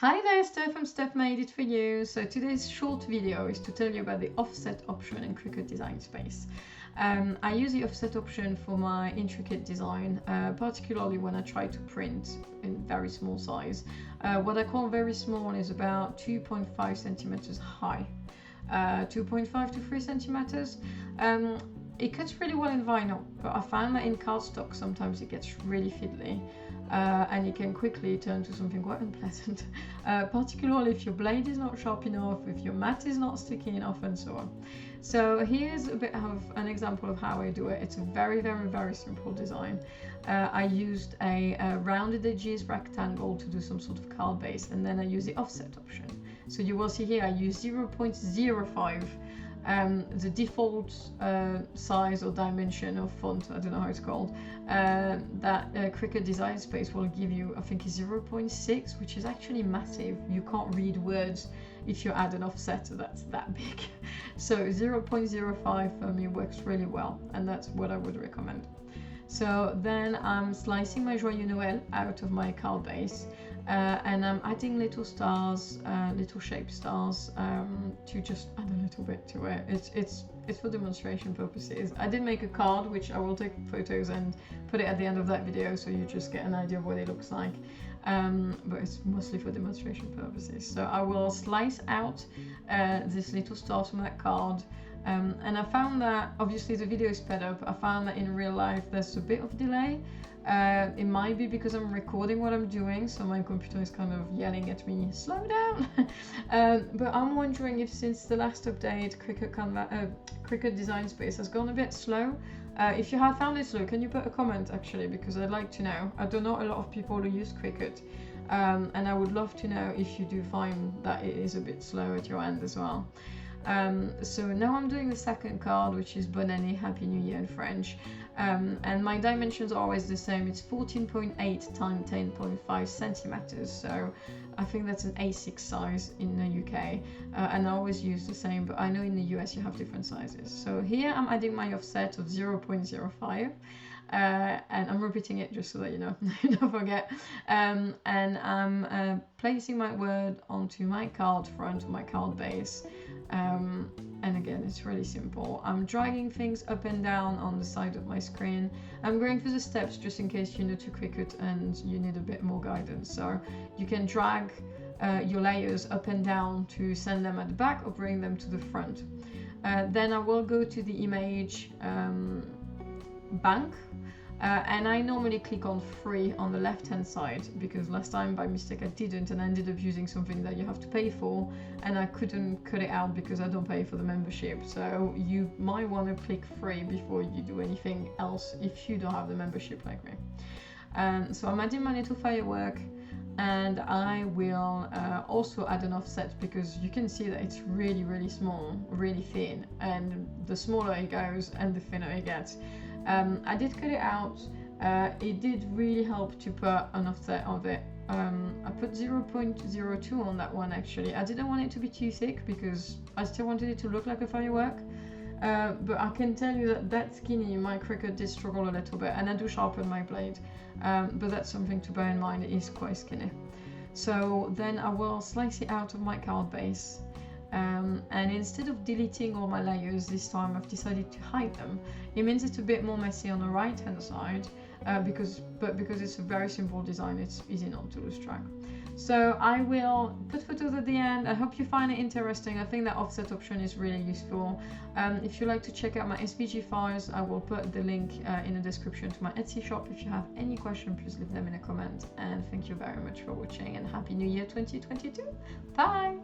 Hi there, Steph from StephMadeItForYou. So today's short video is to tell you about the offset option in Cricut Design Space. I use the offset option for my intricate design, particularly when I try to print in very small size. What I call very small is about 2.5 centimeters high, 2.5 to 3 centimeters. It cuts really well in vinyl, but I found that in cardstock sometimes it gets really fiddly. And it can quickly turn to something quite unpleasant, particularly if your blade is not sharp enough, if your mat is not sticky enough, and so on. So here's a bit of an example of how I do it. It's a very, very, very simple design. I used a rounded edges rectangle to do some sort of card base, and then I use the offset option. So you will see here I use 0.05. The default size or dimension of font, I don't know how it's called, that Cricut Design Space will give you, I think, is 0.6, which is actually massive. You can't read words if you add an offset that's that big. So 0.05 for me works really well, and that's what I would recommend. So then I'm slicing my Joyeux Noël out of my card base, and I'm adding little stars, little shaped stars, to just add a little bit to it. It's for demonstration purposes. I did make a card, which I will take photos and put it at the end of that video, so you just get an idea of what it looks like. But it's mostly for demonstration purposes. So I will slice out this little stars from that card. And I found that, obviously the video is sped up, I found that in real life there's a bit of delay. It might be because I'm recording what I'm doing, so my computer is kind of yelling at me, slow down. But I'm wondering if since the last update, Cricut Design Space has gone a bit slow. If you have found it slow, can you put a comment actually, because I'd like to know. I don't know a lot of people who use Cricut, and I would love to know if you do find that it is a bit slow at your end as well. So now I'm doing the second card, which is Bonne année, Happy New Year in French, and my dimensions are always the same. It's 14.8 times 10.5 centimeters, so I think that's an A6 size in the UK, and I always use the same, but I know in the US you have different sizes. So here I'm adding my offset of 0.05. And I'm repeating it just so that you know, you don't forget. And I'm placing my word onto my card front, my card base. And again, it's really simple. I'm dragging things up and down on the side of my screen. I'm going through the steps just in case you're new to Cricut and you need a bit more guidance. So you can drag your layers up and down to send them at the back or bring them to the front. Then I will go to the image bank. And I normally click on free on the left hand side, because last time by mistake I didn't, and I ended up using something that you have to pay for, and I couldn't cut it out because I don't pay for the membership. So you might want to click free before you do anything else if you don't have the membership like me. So I'm adding my little firework, and I will also add an offset, because you can see that it's really, really small, really thin, and the smaller it goes and the thinner it gets. I did cut it out. It did really help to put an offset of it. I put 0.02 on that one actually. I didn't want it to be too thick because I still wanted it to look like a firework. But I can tell you that skinny, my Cricut did struggle a little bit, and I do sharpen my blade. But that's something to bear in mind, it is quite skinny. So then I will slice it out of my card base. And instead of deleting all my layers this time, I've decided to hide them. It means it's a bit more messy on the right hand side, because it's a very simple design, it's easy not to lose track. So I will put photos at the end. I hope you find it interesting. I think that offset option is really useful. If you'd like to check out my SVG files, I will put the link in the description to my Etsy shop. If you have any question, please leave them in a comment. And thank you very much for watching, and Happy New Year 2022. Bye!